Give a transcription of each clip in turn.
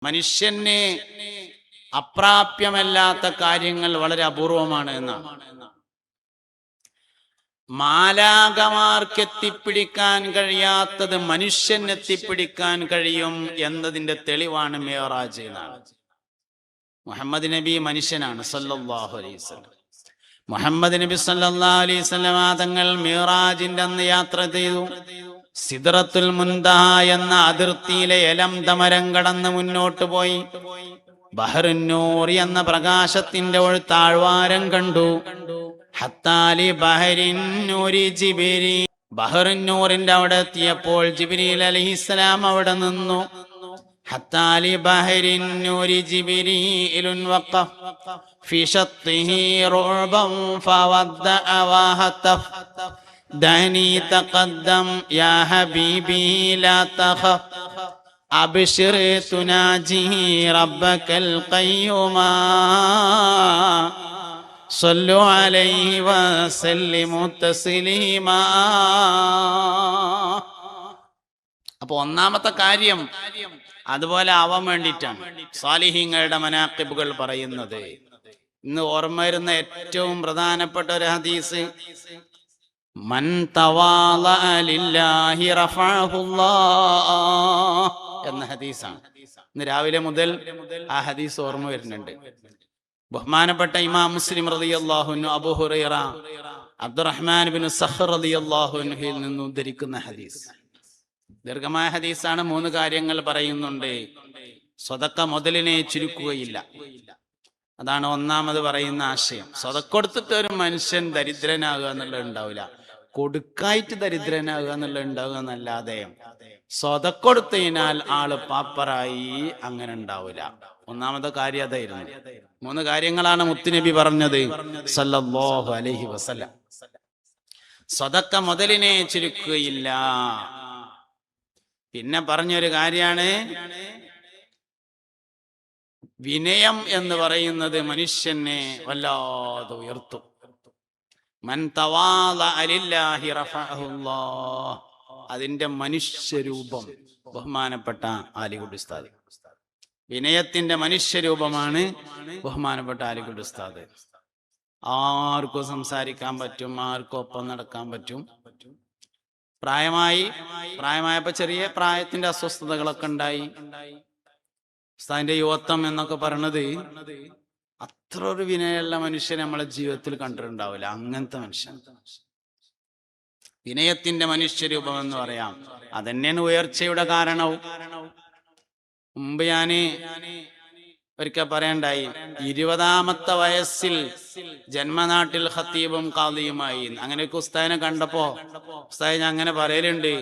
മനുഷ്യന് അപ്രാപ്യമല്ലാത്ത കാര്യങ്ങൾ വളരെ അപൂർവമാണ് എന്നാണ്. മാലാഖമാർക്ക് എത്തിപ്പിടിക്കാൻ കഴിയാത്തത് മനുഷ്യൻ എത്തിപ്പിടിക്കാൻ കഴിയും എന്നതിന്റെ തെളിവാണ് മിഅ്റാജ് എന്നാണ്. മുഹമ്മദ് നബി മനുഷ്യനാണ് സല്ലല്ലാഹു അലൈഹി വസല്ലം. മുഹമ്മദ് നബി സല്ലല്ലാഹു അലൈഹി വസല്ലം തങ്ങൾ മിഅ്റാജിന്റെ അന്ന് യാത്ര ചെയ്തു. സിദ്റത്തുൽ മുൻതഹ എന്ന അതിർത്തിയിലെ എലംതമരം കടന്ന് മുന്നോട്ട് പോയി. ബഹറുന്നൂർ എന്ന പ്രകാശത്തിന്റെ ഒരു താഴ്വാരം കണ്ടു. ഹത്താലി ബഹരിന്നൂരി ജിബ്രീൽ, ബഹറുന്നൂറിന്റെ അവിടെ എത്തിയപ്പോൾ ജിബ്രീൽ അലൈഹിസ്സലാം അവിടെ നിന്നു. ഹത്താലി ബഹരിന്നൂരി ജിബ്രീലുൻ വഖഫ് ഫി ശത്തിഹി റുഅബൻ ഫവദ്ദഅ വഹതഫ് ദനി തഖദ്ദം യാ ഹബീബി ലാ തഖഫ് അബ്ശിർ തുനാജി റബ്ബകൽ ഖയ്യൂമാ സല്ലു അലൈഹി വസല്ലിമു തസ്ലീമാ. അപ്പൊ ഒന്നാമത്തെ കാര്യം അതുപോലെ ആവാൻ വേണ്ടിയിട്ടാണ് സാലിഹീങ്ങളുടെ മനാഖിബുകൾ പറയുന്നത്. ഇന്ന് ഓർമ്മ വരുന്ന ഏറ്റവും പ്രധാനപ്പെട്ട ഒരു ഹദീസ്, മൻ തവാളഅ ലില്ലാഹി റഫഅഹുല്ലാഹ് എന്ന ഹദീസാണ്. ഇന്ന് രാവിലെ മുതൽ ആ ഹദീസ് ഓർമ്മ വരുന്നുണ്ട്. ബഹുമാനപ്പെട്ട ഇമാം മുസ്ലിം റളിയല്ലാഹു അൻഹു, അബൂ ഹുറൈറ, അബ്ദുറഹ്മാൻ ബിൻ സഖർ റളിയല്ലാഹു അൻഹുവിൽ നിന്ന് ഉദ്ധരിക്കുന്ന ഹദീസ്. ദീർഘമായ ഹദീസാണ്. 3 കാര്യങ്ങൾ പറയുന്നുണ്ട്. സ്വതക്ക മുതലിനെ ചുരുക്കുകയില്ല, അതാണ് ഒന്നാമത് പറയുന്ന ആശയം. സ്വതക്ക കൊടുത്തിട്ട് ഒരു മനുഷ്യൻ ദരിദ്രനാകുക എന്നുള്ളത് ഉണ്ടാവില്ല, കൊടുക്കായിട്ട് ദരിദ്രനാകുക എന്നുള്ളത് ഉണ്ടാവുക എന്നല്ലാതെ സ്വതക്ക കൊടുത്തതിനാൽ ആള് പാപ്പറായി അങ്ങനെ ഉണ്ടാവില്ല. ഒന്നാമത്തെ കാര്യം അതായിരുന്നു. 3 കാര്യങ്ങളാണ് മുത്തുനബി പറഞ്ഞത് സല്ലല്ലാഹു അലൈഹി വസല്ലം. സ്വതക്ക മുതലിനെ ചുരുക്കുകയില്ല. പിന്നെ പറഞ്ഞൊരു കാര്യമാണ് വിനയം എന്ന് പറയുന്നത് മനുഷ്യനെ വല്ലാതെ ഉയർത്തും. മൻ തവാളഅ ലില്ലാഹി റഫഅഹുല്ലാഹ്, അതിന്റെ മനുഷ്യരൂപം ബഹുമാനപ്പെട്ട ആലിക്കുട്ടി ഉസ്താദ്. വിനയത്തിന്റെ മനുഷ്യരൂപമാണ് ബഹുമാനപ്പെട്ട ആലിക്കുട്ടി ഉസ്താദ്. ആർക്കും സംസാരിക്കാൻ പറ്റും, ആർക്കും ഒപ്പം നടക്കാൻ പറ്റും. പ്രായമായപ്പോ ചെറിയ പ്രായത്തിന്റെ അസ്വസ്ഥതകളൊക്കെ ഉണ്ടായി. ഉസ്താദിന്റെ യുവത്വം എന്നൊക്കെ പറഞ്ഞത് അത്ര ഒരു വിനയമുള്ള മനുഷ്യൻ നമ്മളെ ജീവിതത്തിൽ കണ്ടിട്ടുണ്ടാവില്ല. അങ്ങനത്തെ മനുഷ്യൻ, വിനയത്തിന്റെ മനുഷ്യരൂപം എന്ന് പറയാം. അതന്നെയാണ് ഉയർച്ചയുടെ കാരണവും. മുമ്പ് ഞാന് ഒരിക്കൽ പറയണ്ടായി, 20ാമത്തെ വയസ്സിൽ ജന്മനാട്ടിൽ ഖത്തീബും ഖാദിയുമായി. അങ്ങനെയൊക്കെ ഉസ്താദിനെ കണ്ടപ്പോ ഉസ്താദ് ഞാൻ അങ്ങനെ പറയലുണ്ട്,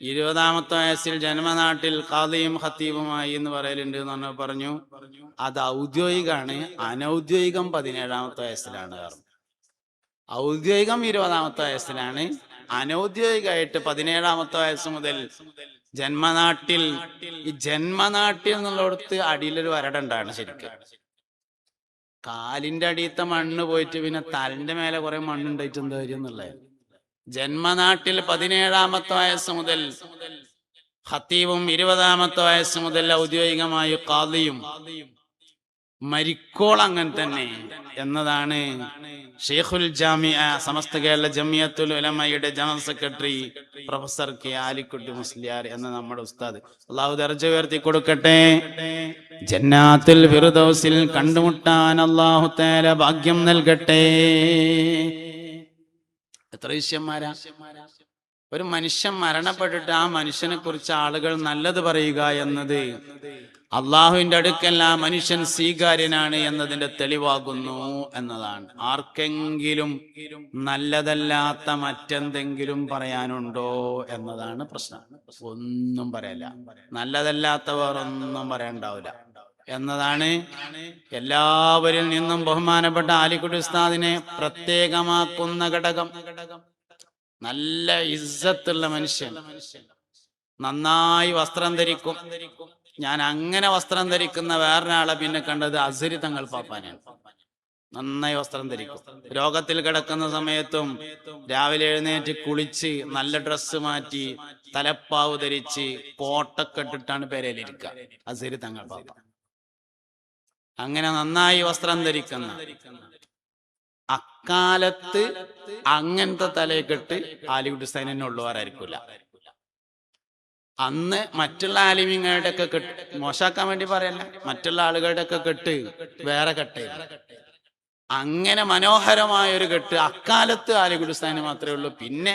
20ാമത്തെ വയസ്സിൽ ജന്മനാട്ടിൽ ഖാദിയും ഖത്തീബുമായി എന്ന് പറയലുണ്ട് എന്ന് പറഞ്ഞു. അത് ഔദ്യോഗികമാണ്, അനൗദ്യോഗികം 17ാമത്തെ വയസ്സിലാണ്. ഔദ്യോഗികം 20ാമത്തെ വയസ്സിലാണ്, അനൗദ്യോഗികമായിട്ട് 17ാമത്തെ വയസ്സ് മുതൽ ജന്മനാട്ടിൽ. ഈ ജന്മനാട്ടിൽ എന്നുള്ളടത്ത് അടിയിലൊരു വരടുണ്ടാണ്. ശരിക്കും കാലിന്റെ അടിയത്തെ മണ്ണ് പോയിട്ട് പിന്നെ തലന്റെ മേലെ കുറെ മണ്ണുണ്ടായിട്ട് എന്താ കാര്യം എന്നുള്ളത്. ജന്മനാട്ടിൽ 17ാമത്തെ വയസ്സ് മുതൽ ഖത്തീബും, 20ാമത്തെ വയസ്സ് മുതൽ ഔദ്യോഗികമായി ഖാദിയും, മരിക്കോൾ അങ്ങനെ തന്നെ എന്നതാണ് ഷെയ്ഖുൽ ജാമിഅ സമസ്ത കേരള ജമിയത്തുൽ ഉലമയുടെ general secretary professor K Alikutty Musliyar എന്ന നമ്മുടെ ഉസ്താദ്. അല്ലാഹു ദർജ ഉയർത്തി കൊടുക്കട്ടെ. ജന്നാത്തുൽ ഫിർദൗസിൽ കണ്ടുമുട്ടാൻ അല്ലാഹു തആല ഭാഗ്യം നൽകട്ടെ. എത്ര വിഷയന്മാരാ! ഒരു മനുഷ്യൻ മരണപ്പെട്ടിട്ട് ആ മനുഷ്യനെ കുറിച്ച് ആളുകൾ നല്ലത് പറയുക എന്നത് അള്ളാഹുവിന്റെ അടുക്കൽ ആ മനുഷ്യൻ സ്വീകാര്യനാണ് എന്നതിന്റെ തെളിവാകുന്നു എന്നതാണ്. ആർക്കെങ്കിലും നല്ലതല്ലാത്ത മറ്റെന്തെങ്കിലും പറയാനുണ്ടോ എന്നതാണ് പ്രശ്നം. ഒന്നും പറയല്ല, നല്ലതല്ലാത്തവർ ഒന്നും പറയാനുണ്ടാവില്ല എന്നതാണ്. എല്ലാവരിൽ നിന്നും ബഹുമാനപ്പെട്ട ആലിക്കുട്ടി ഉസ്താദിനെ പ്രത്യേകമാക്കുന്ന ഘടകം നല്ല ഇസ്സത്തുള്ള മനുഷ്യൻ, നന്നായി വസ്ത്രം ധരിക്കും. ഞാൻ അങ്ങനെ വസ്ത്രം ധരിക്കുന്ന വേറൊരാളെ പിന്നെ കണ്ടത് അസ്ഹരി തങ്ങൾ പാപ്പാനാണ്. നന്നായി വസ്ത്രം ധരിക്കും. രോഗത്തിൽ കിടക്കുന്ന സമയത്തും രാവിലെ എഴുന്നേറ്റ് കുളിച്ച് നല്ല ഡ്രസ്സ് മാറ്റി തലപ്പാവ് ധരിച്ച് കോട്ടൊക്കെ ഇട്ടിട്ടാണ് പെരയിലിരിക്കുക. അസീർ തങ്ങൾ പാപ്പ അങ്ങനെ നന്നായി വസ്ത്രം ധരിക്കുന്ന. അക്കാലത്ത് അങ്ങനത്തെ തലയെക്കെട്ട് ആലിവുഡ് സൈനുള്ളവരായിരിക്കില്ല. അന്ന് മറ്റുള്ള ആലിമീങ്ങളുടെ ഒക്കെ കെട്ട് മോശാക്കാൻ വേണ്ടി പറയല്ല, മറ്റുള്ള ആളുകളുടെ ഒക്കെ കെട്ട് വേറെ കെട്ട്. അങ്ങനെ മനോഹരമായ ഒരു കെട്ട് അക്കാലത്ത് ആലിഗുഡിസ്ഥാന് മാത്രമേ ഉള്ളൂ. പിന്നെ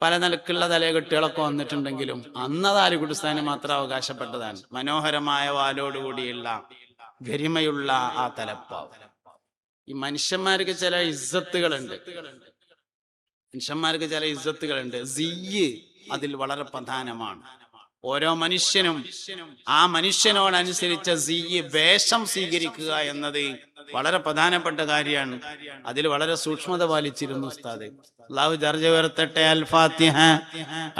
പല നിലക്കുള്ള തലകെട്ടുകളൊക്കെ വന്നിട്ടുണ്ടെങ്കിലും അന്നത് ആലിഗുഡിസ്ഥാന് മാത്രം അവകാശപ്പെട്ടതാണ്. മനോഹരമായ വാലോടുകൂടിയുള്ള ഗരിമയുള്ള ആ തലപ്പാവ്. ഈ മനുഷ്യന്മാർക്ക് ചില ഇസ്സത്തുകളുണ്ട്, സിയ്യ് അതിൽ വളരെ പ്രധാനമാണ്. ഓരോ മനുഷ്യനും ആ മനുഷ്യനോടനുസരിച്ച സിയ്യ് വേഷം സ്വീകരിക്കുക എന്നത് വളരെ പ്രധാനപ്പെട്ട കാര്യമാണ്. അതിൽ വളരെ സൂക്ഷ്മത പാലിച്ചിരുന്നു ഉസ്താദ്. അല്ലാഹു ദർജ ഉയർത്തട്ടെ. അൽ ഫാത്തിഹ.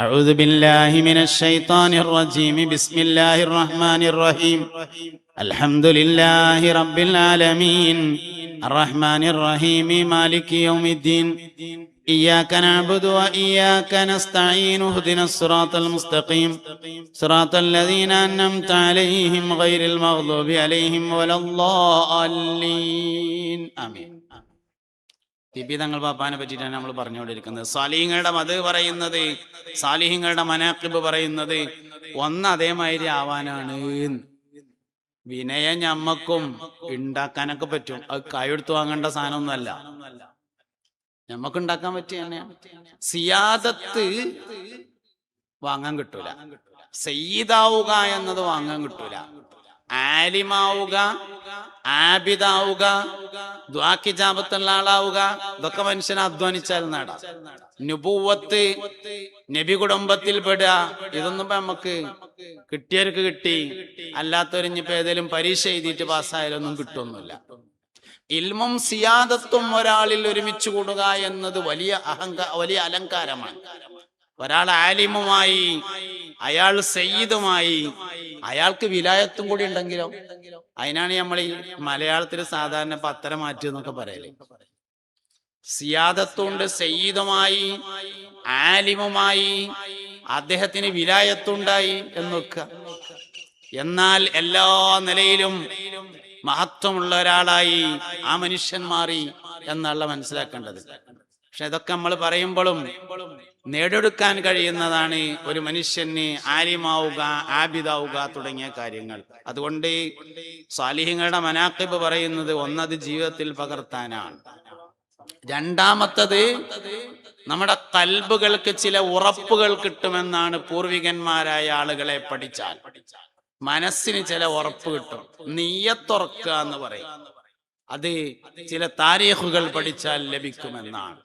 അഊദു ബില്ലാഹി മിനശ് ശൈത്വാനിർ റജീം. ബിസ്മില്ലാഹിർ റഹ്മാനിർ റഹീം. അൽഹംദുലില്ലാഹി റബ്ബിൽ ആലമീൻ അർറഹ്മാനിർ റഹീം മാലികി യൗമിദ്ദീൻ إياك نعبد وإياك نستعين اهدنا الصراط المستقيم صراط الذين أنعمت عليهم غير المغضوب عليهم ولا الضالين آمين. തിബി തങ്ങൾ പാപ്പാനെ പറ്റിയിട്ടാണ് നമ്മൾ പറഞ്ഞുകൊണ്ടിരിക്കുന്നത്. സാലിഹ്യങ്ങളുടെ മത് പറയുന്നത്, സാലിഹ്യങ്ങളുടെ മനാഖിബ് പറയുന്നത് ഒന്ന് അതേമാതിരി ആവാനാണ്. വിനയം ഞമ്മക്കും ഉണ്ടാക്കാനൊക്കെ പറ്റും. അത് കൈയെടുത്ത് വാങ്ങേണ്ട സാധനമൊന്നുമല്ല, നമുക്ക് ഉണ്ടാക്കാൻ പറ്റിയ തന്നെയാണ്. സിയാദത്ത് വാങ്ങാൻ കിട്ടൂല, സയ്യിദാവുക എന്നത് വാങ്ങാൻ കിട്ടൂല. ആലിമാവുക, ആബിദാവുക, ദ്വാക്കിജാബത്തുള്ള ആളാവുക, ഇതൊക്കെ മനുഷ്യനെ അധ്വാനിച്ചാൽ നേടാം. നുബുവത്ത്, നബി കുടുംബത്തിൽ പെടുക, ഇതൊന്നും ഇപ്പൊ നമുക്ക് കിട്ടിയവർക്ക് കിട്ടി, അല്ലാത്തവരിഞ്ഞിപ്പോ ഏതെങ്കിലും പരീക്ഷ എഴുതിയിട്ട് പാസ്സായാലൊന്നും കിട്ടുമൊന്നുമില്ല. ഇൽമും സിയാദത്തും ഒരാളിൽ ഒരുമിച്ച് കൂടുക എന്നത് വലിയ അലങ്കാരമാണ്. ഒരാൾ ആലിമുമായി, അയാൾ സയ്യിദുമായി, അയാൾക്ക് വിലായത്തും കൂടി ഉണ്ടെങ്കിലോ, അതിനാണ് നമ്മൾ ഈ മലയാളത്തിൽ സാധാരണ പത്തര മാറ്റി എന്നൊക്കെ പറയല്. സിയാദത്തുണ്ട്, സയ്യിദുമായി, ആലിമുമായി, അദ്ദേഹത്തിന് വിലായത്തുണ്ടായി എന്നൊക്കെ. എന്നാൽ എല്ലാ നിലയിലും മഹത്വമുള്ള ഒരാളായി ആ മനുഷ്യൻ മാറി എന്നുള്ള മനസ്സിലാക്കേണ്ടത്. പക്ഷെ ഇതൊക്കെ നമ്മൾ പറയുമ്പോഴും നേടിയെടുക്കാൻ കഴിയുന്നതാണ് ഒരു മനുഷ്യന് ആലിമാവുക, ആബിദാവുക തുടങ്ങിയ കാര്യങ്ങൾ. അതുകൊണ്ട് സാലിഹ്യങ്ങളുടെ മനാഖിബ് പറയുന്നത് ഒന്നത് ജീവിതത്തിൽ പകർത്താനാണ്. രണ്ടാമത്തത് നമ്മുടെ കൽബുകൾക്ക് ചില ഉറപ്പുകൾ കിട്ടുമെന്നാണ്. പൂർവികന്മാരായ ആളുകളെ പഠിച്ചാൽ മനസ്സിന് ചില ഉറപ്പ് കിട്ടും. നിയ്യത്തുറക്കുക എന്ന് പറയും. അത് ചില താരീഖുകൾ പഠിച്ചാൽ ലഭിക്കുമെന്നാണ്.